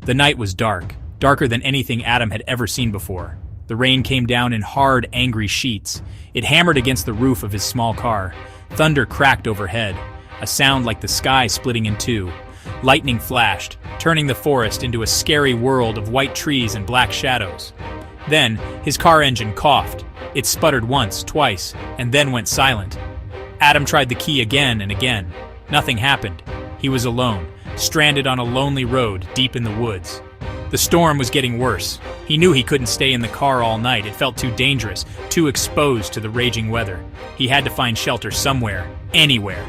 The night was dark, darker than anything Adam had ever seen before. The rain came down in hard, angry sheets. It hammered against the roof of his small car. Thunder cracked overhead, a sound like the sky splitting in two. Lightning flashed, turning the forest into a scary world of white trees and black shadows. Then, his car engine coughed. It sputtered once, twice, and then went silent. Adam tried the key again and again. Nothing happened. He was alone, stranded on a lonely road deep in the woods. The storm was getting worse. He knew he couldn't stay in the car all night. It felt too dangerous, too exposed to the raging weather. He had to find shelter somewhere, anywhere.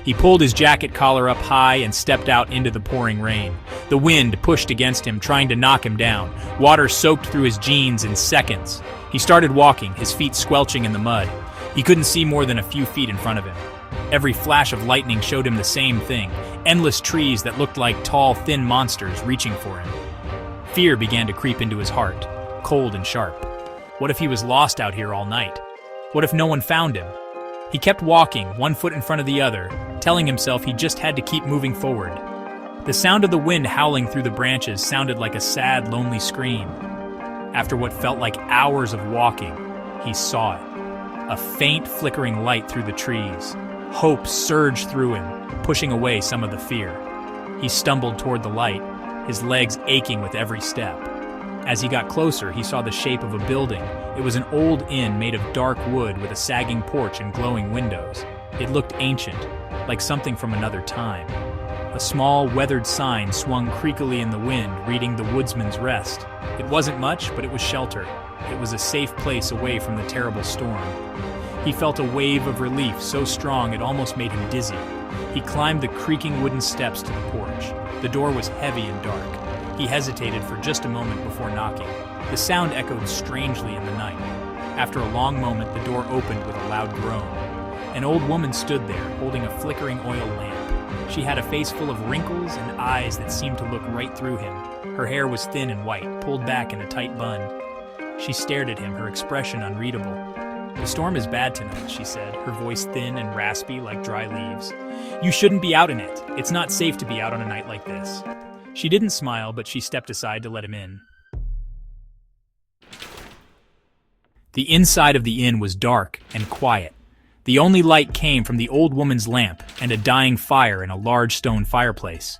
He pulled his jacket collar up high and stepped out into the pouring rain. The wind pushed against him, trying to knock him down. Water soaked through his jeans in seconds. He started walking, his feet squelching in the mud. He couldn't see more than a few feet in front of him. Every flash of lightning showed him the same thing, endless trees that looked like tall, thin monsters reaching for him. Fear began to creep into his heart, cold and sharp. What if he was lost out here all night? What if no one found him? He kept walking, one foot in front of the other, telling himself he just had to keep moving forward. The sound of the wind howling through the branches sounded like a sad, lonely scream. After what felt like hours of walking, he saw it. A faint, flickering light through the trees. Hope surged through him, pushing away some of the fear. He stumbled toward the light, his legs aching with every step. As he got closer, he saw the shape of a building. It was an old inn made of dark wood with a sagging porch and glowing windows. It looked ancient, like something from another time. A small, weathered sign swung creakily in the wind, reading The Woodsman's Rest. It wasn't much, but it was shelter. It was a safe place away from the terrible storm. He felt a wave of relief so strong it almost made him dizzy. He climbed the creaking wooden steps to the porch. The door was heavy and dark. He hesitated for just a moment before knocking. The sound echoed strangely in the night. After a long moment, the door opened with a loud groan. An old woman stood there, holding a flickering oil lamp. She had a face full of wrinkles and eyes that seemed to look right through him. Her hair was thin and white, pulled back in a tight bun. She stared at him, her expression unreadable. "The storm is bad tonight," she said, her voice thin and raspy like dry leaves. "You shouldn't be out in it. It's not safe to be out on a night like this." She didn't smile, but she stepped aside to let him in. The inside of the inn was dark and quiet. The only light came from the old woman's lamp and a dying fire in a large stone fireplace.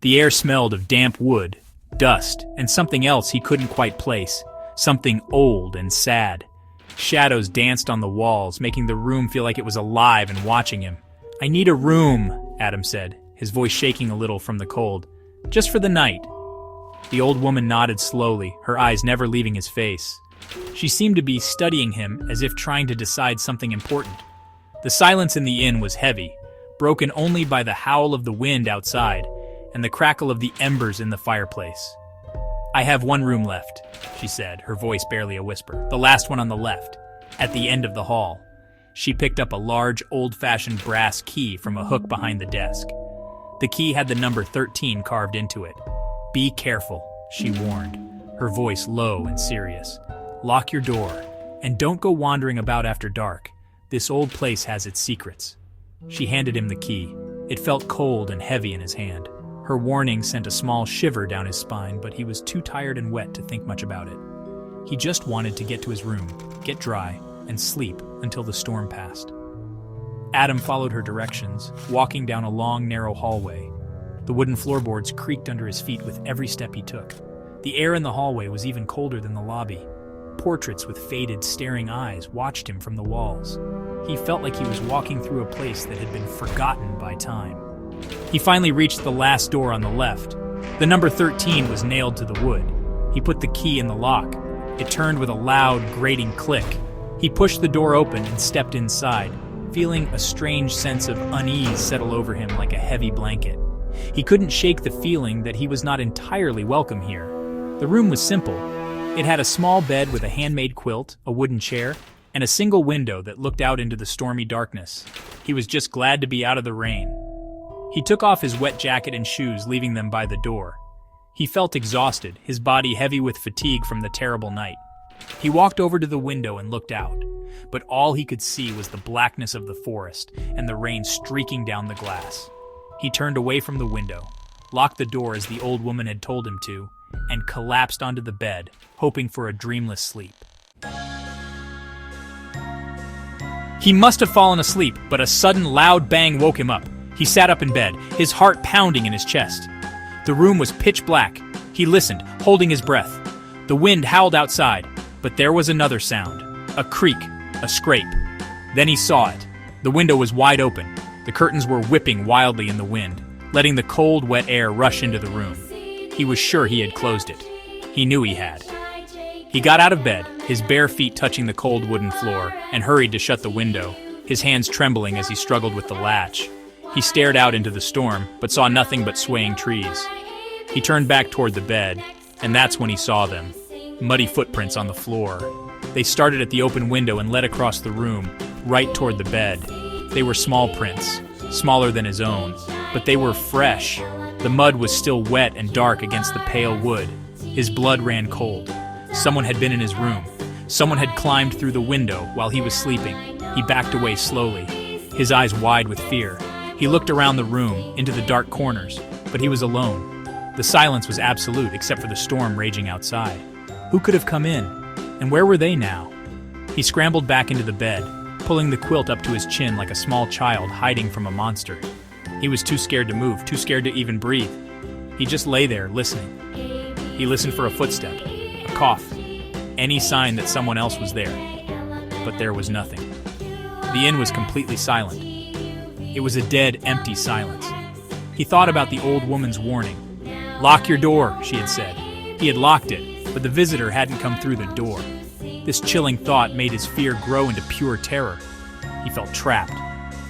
The air smelled of damp wood, dust, and something else he couldn't quite place, something old and sad. Shadows danced on the walls, making the room feel like it was alive and watching him. "I need a room," Adam said, his voice shaking a little from the cold. "Just for the night." The old woman nodded slowly, her eyes never leaving his face. She seemed to be studying him as if trying to decide something important. The silence in the inn was heavy, broken only by the howl of the wind outside and the crackle of the embers in the fireplace. "I have one room left," she said, her voice barely a whisper. "The last one on the left, at the end of the hall." She picked up a large, old-fashioned brass key from a hook behind the desk. The key had the number 13 carved into it. "Be careful," she warned, her voice low and serious. "Lock your door, and don't go wandering about after dark. This old place has its secrets." She handed him the key. It felt cold and heavy in his hand. Her warning sent a small shiver down his spine, but he was too tired and wet to think much about it. He just wanted to get to his room, get dry, and sleep until the storm passed. Adam followed her directions, walking down a long, narrow hallway. The wooden floorboards creaked under his feet with every step he took. The air in the hallway was even colder than the lobby. Portraits with faded, staring eyes watched him from the walls. He felt like he was walking through a place that had been forgotten by time. He finally reached the last door on the left. The number 13 was nailed to the wood. He put the key in the lock. It turned with a loud, grating click. He pushed the door open and stepped inside, feeling a strange sense of unease settle over him like a heavy blanket. He couldn't shake the feeling that he was not entirely welcome here. The room was simple. It had a small bed with a handmade quilt, a wooden chair, and a single window that looked out into the stormy darkness. He was just glad to be out of the rain. He took off his wet jacket and shoes, leaving them by the door. He felt exhausted, his body heavy with fatigue from the terrible night. He walked over to the window and looked out, but all he could see was the blackness of the forest and the rain streaking down the glass. He turned away from the window. locked the door as the old woman had told him to, and collapsed onto the bed, hoping for a dreamless sleep. He must have fallen asleep, but a sudden loud bang woke him up. He sat up in bed, his heart pounding in his chest. The room was pitch black. He listened, holding his breath. The wind howled outside, but there was another sound. A creak, a scrape. Then he saw it. The window was wide open. The curtains were whipping wildly in the wind, letting the cold, wet air rush into the room. He was sure he had closed it. He knew he had. He got out of bed, his bare feet touching the cold wooden floor, and hurried to shut the window, his hands trembling as he struggled with the latch. He stared out into the storm, but saw nothing but swaying trees. He turned back toward the bed, and that's when he saw them. Muddy footprints on the floor. They started at the open window and led across the room, right toward the bed. They were small prints, smaller than his own, but they were fresh. The mud was still wet and dark against the pale wood. His blood ran cold. Someone had been in his room. Someone had climbed through the window while he was sleeping. He backed away slowly, his eyes wide with fear. He looked around the room, into the dark corners, but he was alone. The silence was absolute except for the storm raging outside. Who could have come in? And where were they now? He scrambled back into the bed, pulling the quilt up to his chin like a small child hiding from a monster. He was too scared to move, too scared to even breathe. He just lay there, listening. He listened for a footstep, a cough, any sign that someone else was there. But there was nothing. The inn was completely silent. It was a dead, empty silence. He thought about the old woman's warning. "Lock your door," she had said. He had locked it, but the visitor hadn't come through the door. This chilling thought made his fear grow into pure terror. He felt trapped,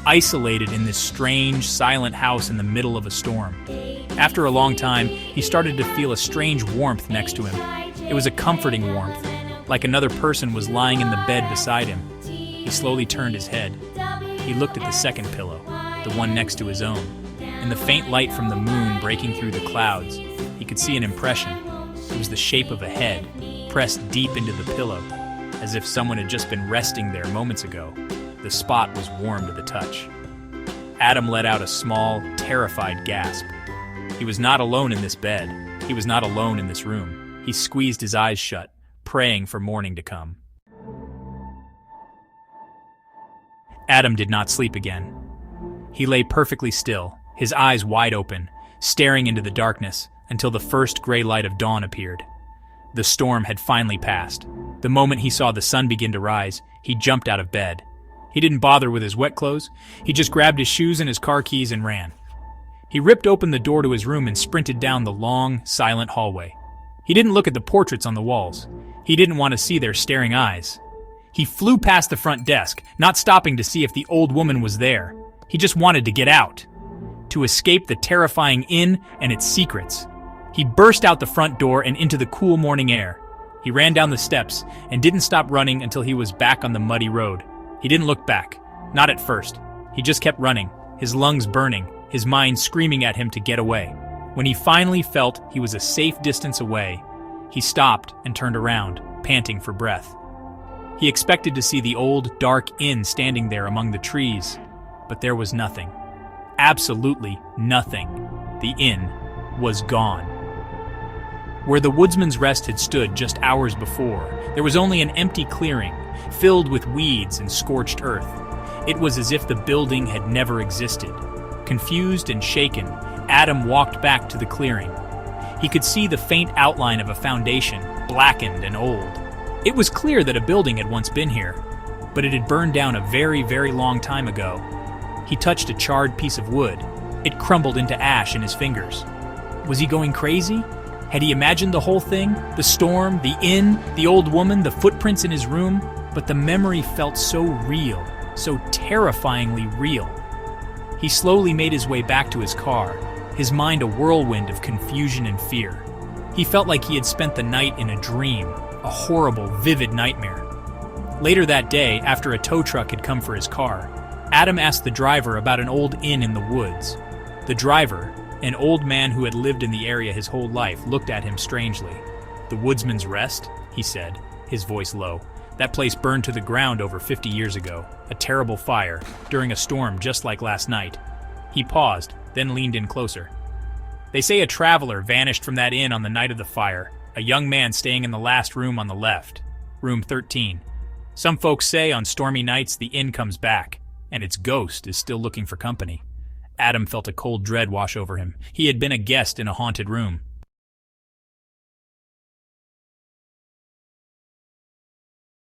isolated in this strange, silent house in the middle of a storm. After a long time, he started to feel a strange warmth next to him. It was a comforting warmth, like another person was lying in the bed beside him. He slowly turned his head. He looked at the second pillow, the one next to his own. In the faint light from the moon breaking through the clouds, he could see an impression. It was the shape of a head, pressed deep into the pillow, as if someone had just been resting there moments ago. The spot was warm to the touch. Adam let out a small, terrified gasp. He was not alone in this bed. He was not alone in this room. He squeezed his eyes shut, praying for morning to come. Adam did not sleep again. He lay perfectly still, his eyes wide open, staring into the darkness until the first gray light of dawn appeared. The storm had finally passed. The moment he saw the sun begin to rise, he jumped out of bed. He didn't bother with his wet clothes. He just grabbed his shoes and his car keys and ran. He ripped open the door to his room and sprinted down the long, silent hallway. He didn't look at the portraits on the walls. He didn't want to see their staring eyes. He flew past the front desk, not stopping to see if the old woman was there. He just wanted to get out, to escape the terrifying inn and its secrets. He burst out the front door and into the cool morning air. He ran down the steps and didn't stop running until he was back on the muddy road. He didn't look back, not at first. He just kept running, his lungs burning, his mind screaming at him to get away. When he finally felt he was a safe distance away, he stopped and turned around, panting for breath. He expected to see the old, dark inn standing there among the trees, but there was nothing. Absolutely nothing. The inn was gone. Where the Woodsman's Rest had stood just hours before, there was only an empty clearing, filled with weeds and scorched earth. It was as if the building had never existed. Confused and shaken, Adam walked back to the clearing. He could see the faint outline of a foundation, blackened and old. It was clear that a building had once been here, but it had burned down a very, very long time ago. He touched a charred piece of wood. It crumbled into ash in his fingers. Was he going crazy? Had he imagined the whole thing? The storm, the inn, the old woman, the footprints in his room? But the memory felt so real, so terrifyingly real. He slowly made his way back to his car, his mind a whirlwind of confusion and fear. He felt like he had spent the night in a dream, a horrible, vivid nightmare. Later that day, after a tow truck had come for his car, Adam asked the driver about an old inn in the woods. The driver, an old man who had lived in the area his whole life, looked at him strangely. "The Woodsman's Rest?" he said, his voice low. "That place burned to the ground over 50 years ago. A terrible fire, during a storm just like last night." He paused, then leaned in closer. They say a traveler vanished from that inn on the night of the fire, a young man staying in the last room on the left, room 13. Some folks say on stormy nights the inn comes back, and its ghost is still looking for company. Adam felt a cold dread wash over him. He had been a guest in a haunted room.